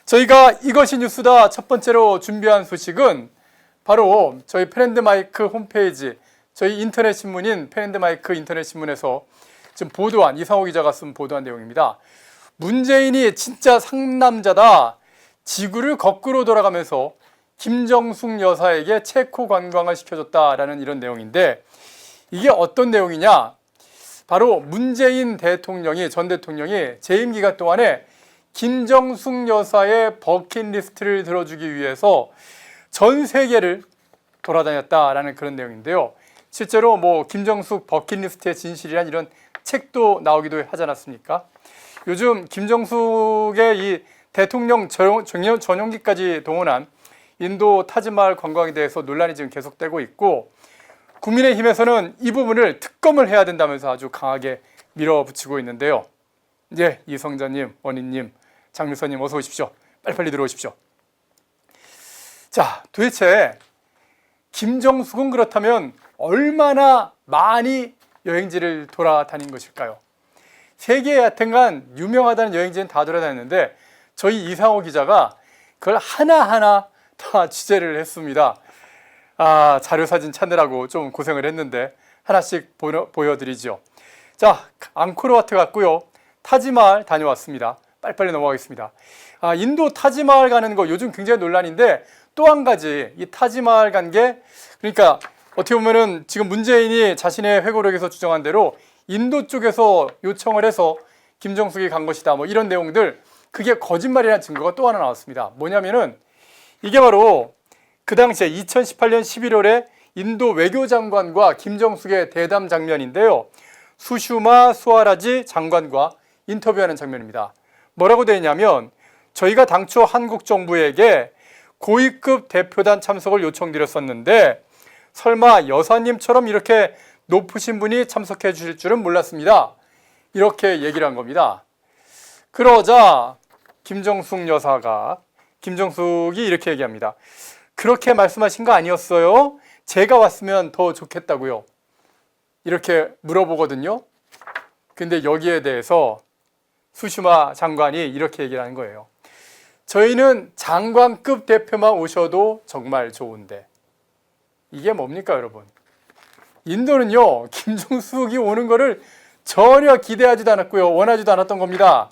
저희가 이것이 뉴스다 첫 번째로 준비한 소식은 바로 저희 펜앤드마이크 홈페이지, 저희 인터넷 신문인 펜앤드마이크 인터넷 신문에서 지금 보도한, 이상호 기자가 쓴 보도한 내용입니다. 문재인이 진짜 상남자다. 지구를 거꾸로 돌아가면서 김정숙 여사에게 체코 관광을 시켜줬다라는 이런 내용인데, 이게 어떤 내용이냐? 바로 문재인 대통령이, 전 대통령이 재임 기간 동안에 김정숙 여사의 버킷리스트를 들어주기 위해서 전 세계를 돌아다녔다라는 그런 내용인데요. 실제로 뭐 김정숙 버킷리스트의 진실이란 이런 책도 나오기도 하지 않았습니까? 요즘 김정숙의 이 대통령 전용기까지 동원한 인도 타지마할 관광에 대해서 논란이 지금 계속되고 있고, 국민의힘에서는 이 부분을 특검을 해야 된다면서 아주 강하게 밀어붙이고 있는데요. 예, 이성자님, 원희님, 장미선님 어서 오십시오. 빨리빨리 들어오십시오. 자, 도대체 김정숙은 그렇다면 얼마나 많이 여행지를 돌아다닌 것일까요? 세계에 하여튼간 유명하다는 여행지는 다 돌아다녔는데 저희 이상호 기자가 그걸 하나하나 다 취재를 했습니다. 자료 사진 찾느라고 좀 고생을 했는데 하나씩 보여드리죠. 자, 앙코르와트 갔고요. 타지마할 다녀왔습니다. 빨리빨리 넘어가겠습니다. 인도 타지마할 가는 거 요즘 굉장히 논란인데, 또 한 가지 이 타지마할 간 게, 그러니까 어떻게 보면은 지금 문재인이 자신의 회고록에서 주장한 대로 인도 쪽에서 요청을 해서 김정숙이 간 것이다, 뭐 이런 내용들, 그게 거짓말이라는 증거가 또 하나 나왔습니다. 뭐냐면은 이게 바로 그 당시에 2018년 11월에 인도 외교장관과 김정숙의 대담 장면인데요. 수슈마 스와라지 장관과 인터뷰하는 장면입니다. 뭐라고 되어 있냐면, 저희가 당초 한국 정부에게 고위급 대표단 참석을 요청드렸었는데 설마 여사님처럼 이렇게 높으신 분이 참석해 주실 줄은 몰랐습니다. 이렇게 얘기를 한 겁니다. 그러자 김정숙 여사가, 김정숙이 이렇게 얘기합니다. 그렇게 말씀하신 거 아니었어요? 제가 왔으면 더 좋겠다고요. 이렇게 물어보거든요. 근데 여기에 대해서 수슈마 장관이 이렇게 얘기를 하는 거예요. 저희는 장관급 대표만 오셔도 정말 좋은데. 이게 뭡니까, 여러분? 인도는요, 김정숙이 오는 거를 전혀 기대하지도 않았고요, 원하지도 않았던 겁니다.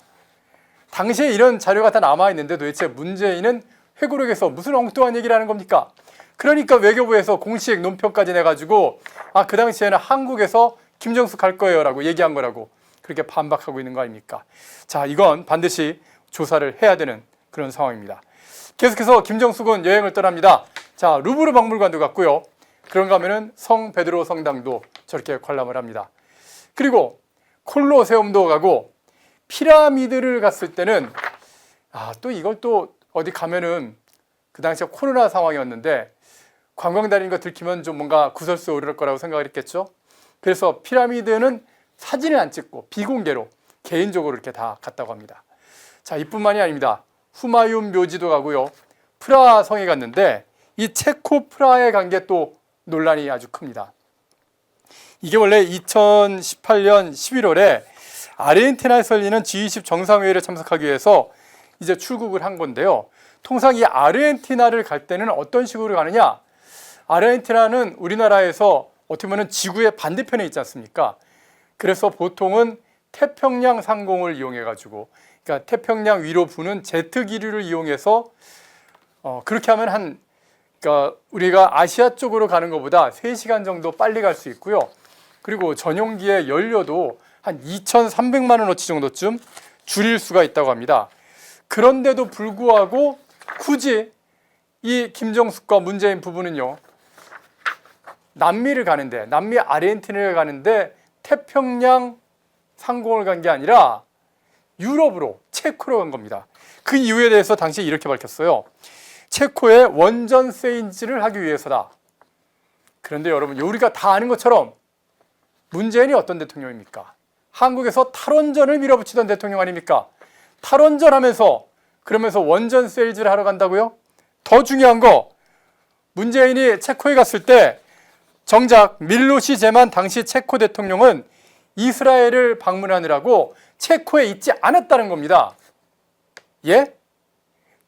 당시에 이런 자료가 다 남아있는데 도대체 문재인은 회고록에서 무슨 엉뚱한 얘기를 하는 겁니까? 그러니까 외교부에서 공식 논평까지 내가지고 그 당시에는 한국에서 김정숙 갈 거예요 라고 얘기한 거라고 그렇게 반박하고 있는 거 아닙니까? 자, 이건 반드시 조사를 해야 되는 그런 상황입니다. 계속해서 김정숙은 여행을 떠납니다. 자, 루브르 박물관도 갔고요. 그런가 하면은 성 베드로 성당도 저렇게 관람을 합니다. 그리고 콜로세움도 가고, 피라미드를 갔을 때는 또 이걸 또 어디 가면은 그 당시에 코로나 상황이었는데 관광 다니는 거 들키면 좀 뭔가 구설수에 오를 거라고 생각을 했겠죠. 그래서 피라미드는 사진을 안 찍고 비공개로 개인적으로 이렇게 다 갔다고 합니다. 자, 이뿐만이 아닙니다. 후마윤 묘지도 가고요. 프라하 성에 갔는데 이 체코 프라하에 간 게 또 논란이 아주 큽니다. 이게 원래 2018년 11월에 아르헨티나에서 열리는 G20 정상회의를 참석하기 위해서 이제 출국을 한 건데요. 통상 이 아르헨티나를 갈 때는 어떤 식으로 가느냐? 아르헨티나는 우리나라에서 어떻게 보면 지구의 반대편에 있지 않습니까? 그래서 보통은 태평양 상공을 이용해가지고, 그러니까 태평양 위로 부는 제트 기류를 이용해서 그렇게 하면 그러니까 우리가 아시아 쪽으로 가는 것보다 3시간 정도 빨리 갈 수 있고요. 그리고 전용기의 연료도 한 2,300만 원어치 정도쯤 줄일 수가 있다고 합니다. 그런데도 불구하고 굳이 이 김정숙과 문재인 부부는요, 남미를 가는데, 남미 아르헨티나를 가는데 태평양 상공을 간 게 아니라 유럽으로, 체코로 간 겁니다. 그 이유에 대해서 당시에 이렇게 밝혔어요. 체코의 원전 세인지를 하기 위해서다. 그런데 여러분, 우리가 다 아는 것처럼 문재인이 어떤 대통령입니까? 한국에서 탈원전을 밀어붙이던 대통령 아닙니까? 탈원전 하면서, 그러면서 원전 세일즈를 하러 간다고요? 더 중요한 거, 문재인이 체코에 갔을 때 정작 밀로시 제만 당시 체코 대통령은 이스라엘을 방문하느라고 체코에 있지 않았다는 겁니다. 예?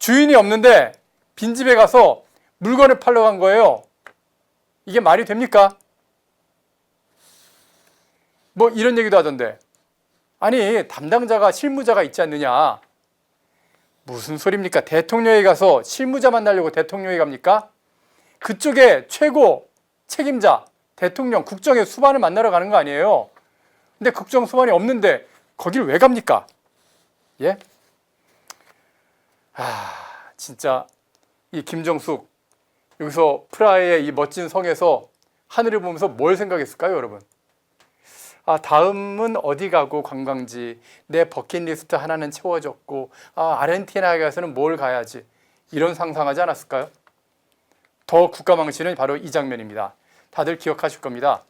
주인이 없는데 빈집에 가서 물건을 팔러 간 거예요. 이게 말이 됩니까? 뭐 이런 얘기도 하던데, 아니 담당자가 실무자가 있지 않느냐. 무슨 소리입니까? 대통령이 가서 실무자 만나려고 대통령이 갑니까? 그쪽에 최고 책임자 대통령 국정의 수반을 만나러 가는 거 아니에요? 근데 국정 수반이 없는데 거길 왜 갑니까? 예? 진짜 이 김정숙 여기서 프라하의 이 멋진 성에서 하늘을 보면서 뭘 생각했을까요, 여러분? 다음은 어디 가고 관광지, 내 버킷리스트 하나는 채워졌고, 아르헨티나에 가서는 뭘 가야지, 이런 상상하지 않았을까요? 더 국가망신은 바로 이 장면입니다. 다들 기억하실 겁니다.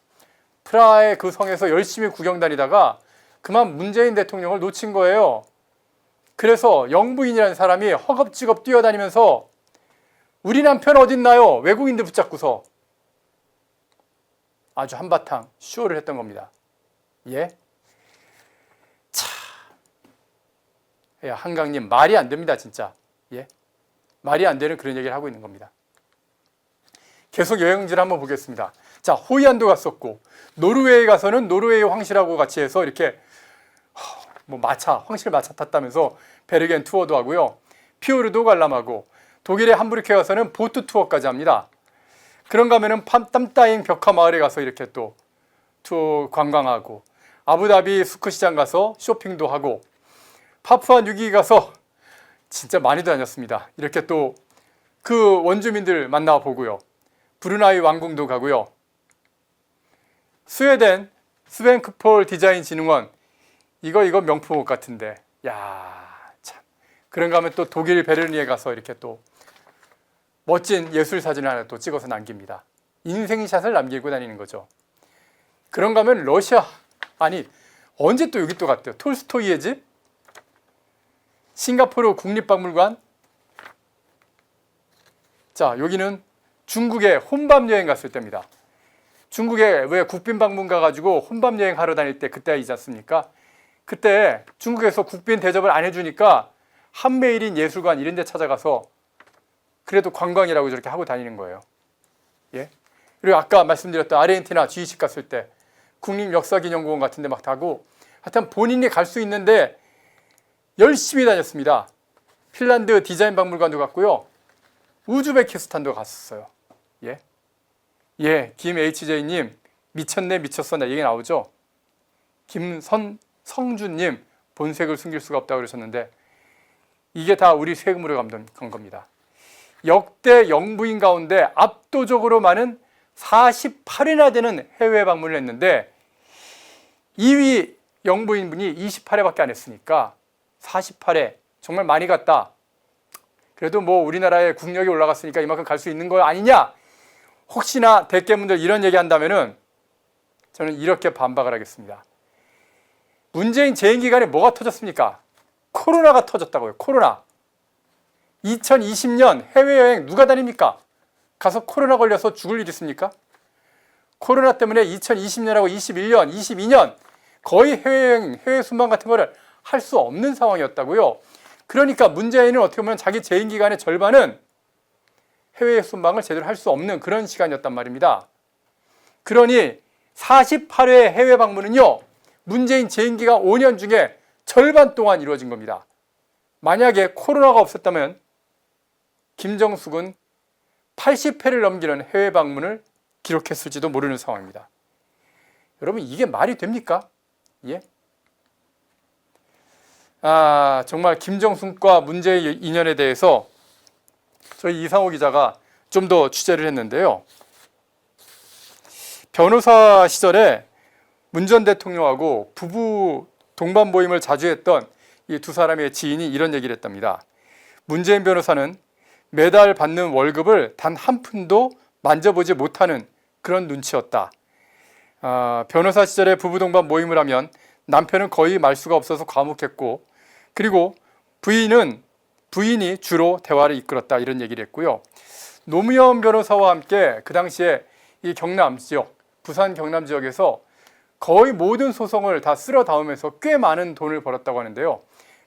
프라하의 그 성에서 열심히 구경 다니다가 그만 문재인 대통령을 놓친 거예요. 그래서 영부인이라는 사람이 허겁지겁 뛰어다니면서 우리 남편 어딨나요? 외국인들 붙잡고서 아주 한바탕 쇼를 했던 겁니다. 예? 참, 야, 한강님 말이 안 됩니다, 진짜. 예? 말이 안 되는 그런 얘기를 하고 있는 겁니다. 계속 여행지를 한번 보겠습니다. 자, 호이안도 갔었고, 노르웨이 가서는 노르웨이 황실하고 같이 해서 이렇게 뭐 황실 마차 탔다면서 베르겐 투어도 하고요. 피오르도 관람하고, 독일의 함부르크에 가서는 보트 투어까지 합니다. 그런가 하면은 땀따잉 벽화 마을에 가서 이렇게 또 투어 관광하고, 아부다비 수크시장 가서 쇼핑도 하고, 파푸아 뉴기니 가서 진짜 많이 다녔습니다. 이렇게 또 그 원주민들 만나보고요. 브루나이 왕궁도 가고요. 스웨덴 스벤크폴 디자인 진흥원 이거 명품 옷 같은데, 야, 참. 그런가 하면 또 독일 베를린에 가서 이렇게 또 멋진 예술 사진을 하나 또 찍어서 남깁니다. 인생샷을 남기고 다니는 거죠. 그런가 하면 러시아, 아니 언제 또 여기 또 갔대요. 톨스토이의 집, 싱가포르 국립박물관. 자, 여기는 중국에 혼밥 여행 갔을 때입니다. 중국에 왜 국빈 방문 가가지고 혼밥 여행 하러 다닐 때 그때이지 않습니까? 그때 중국에서 국빈 대접을 안 해주니까 한메일인 예술관 이런 데 찾아가서 그래도 관광이라고 저렇게 하고 다니는 거예요. 예? 그리고 아까 말씀드렸던 아르헨티나 G식 갔을 때 국립역사기념공원 같은 데 막 가고, 하여튼 본인이 갈 수 있는데 열심히 다녔습니다. 핀란드 디자인 박물관도 갔고요. 우즈베키스탄도 갔었어요. 예? 예, 김HJ님 미쳤네 미쳤어 나 얘기 나오죠? 성준님 본색을 숨길 수가 없다고 그러셨는데 이게 다 우리 세금으로 간 겁니다. 역대 영부인 가운데 압도적으로 많은 48회나 되는 해외 방문을 했는데 2위 영부인분이 28회밖에 안 했으니까 48회 정말 많이 갔다. 그래도 뭐 우리나라의 국력이 올라갔으니까 이만큼 갈 수 있는 거 아니냐? 혹시나 대깨문들 이런 얘기 한다면은 저는 이렇게 반박을 하겠습니다. 문재인 재임 기간에 뭐가 터졌습니까? 코로나가 터졌다고요. 코로나. 2020년 해외여행 누가 다닙니까? 가서 코로나 걸려서 죽을 일 있습니까? 코로나 때문에 2020년하고 21년, 22년 거의 해외여행, 해외 순방 같은 거를 할 수 없는 상황이었다고요. 그러니까 문재인은 어떻게 보면 자기 재임 기간의 절반은 해외 순방을 제대로 할 수 없는 그런 시간이었단 말입니다. 그러니 48회 해외 방문은요, 문재인 재임 기간 5년 중에 절반 동안 이루어진 겁니다. 만약에 코로나가 없었다면 김정숙은 80회를 넘기는 해외 방문을 기록했을지도 모르는 상황입니다. 여러분, 이게 말이 됩니까? 예? 정말 김정숙과 문재인 인연에 대해서 저희 이상호 기자가 좀 더 취재를 했는데요. 변호사 시절에 문 전 대통령하고 부부 동반 모임을 자주 했던 이 두 사람의 지인이 이런 얘기를 했답니다. 문재인 변호사는 매달 받는 월급을 단 한 푼도 만져보지 못하는 그런 눈치였다. 변호사 시절에 부부 동반 모임을 하면 남편은 거의 말수가 없어서 과묵했고, 그리고 부인이 주로 대화를 이끌었다, 이런 얘기를 했고요. 노무현 변호사와 함께 그 당시에 이 경남 지역, 부산 경남 지역에서 거의 모든 소송을 다 쓸어 담으면서 꽤 많은 돈을 벌었다고 하는데요.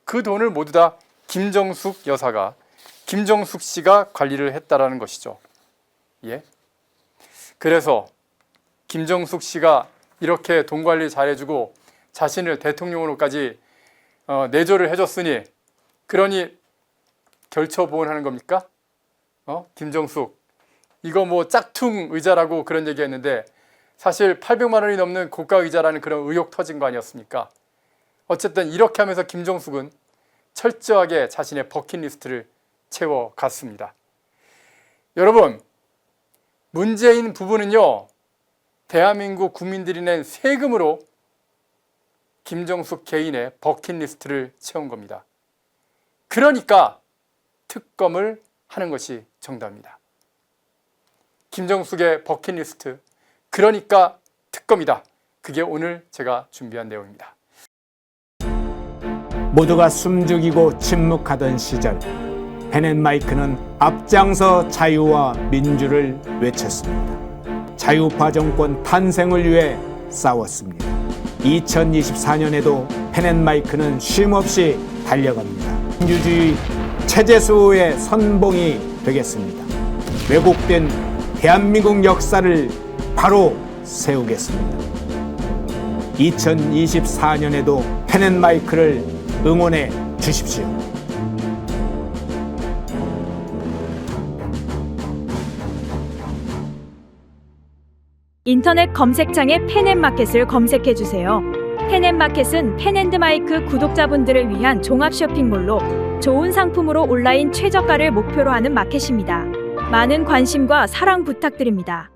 그 돈을 모두 다 김정숙 여사가 김정숙 씨가 관리를 했다라는 것이죠. 예. 그래서 김정숙 씨가 이렇게 돈 관리 잘해주고 자신을 대통령으로까지 내조를 해줬으니, 그러니 결처보온하는 겁니까? 김정숙 이거 뭐 짝퉁 의자라고 그런 얘기했는데 사실 800만 원이 넘는 고가 의자라는 그런 의혹 터진 거 아니었습니까? 어쨌든 이렇게 하면서 김정숙은 철저하게 자신의 버킷리스트를 채워갔습니다. 여러분, 문제인 부분은요, 대한민국 국민들이 낸 세금으로 김정숙 개인의 버킷리스트를 채운 겁니다. 그러니까 특검을 하는 것이 정답입니다. 김정숙의 버킷리스트, 그러니까 특검이다. 그게 오늘 제가 준비한 내용입니다. 모두가 숨죽이고 침묵하던 시절, 펜앤마이크는 앞장서 자유와 민주를 외쳤습니다. 자유파 정권 탄생을 위해 싸웠습니다. 2024년에도 펜앤마이크는 쉼없이 달려갑니다. 민주주의 체제 수호의 선봉이 되겠습니다. 왜곡된 대한민국 역사를 바로 세우겠습니다. 2024년에도 펜앤마이크를 응원해 주십시오. 인터넷 검색창에 펜앤마켓을 검색해 주세요. 펜앤마켓은 펜앤드마이크 구독자분들을 위한 종합 쇼핑몰로 좋은 상품으로 온라인 최저가를 목표로 하는 마켓입니다. 많은 관심과 사랑 부탁드립니다.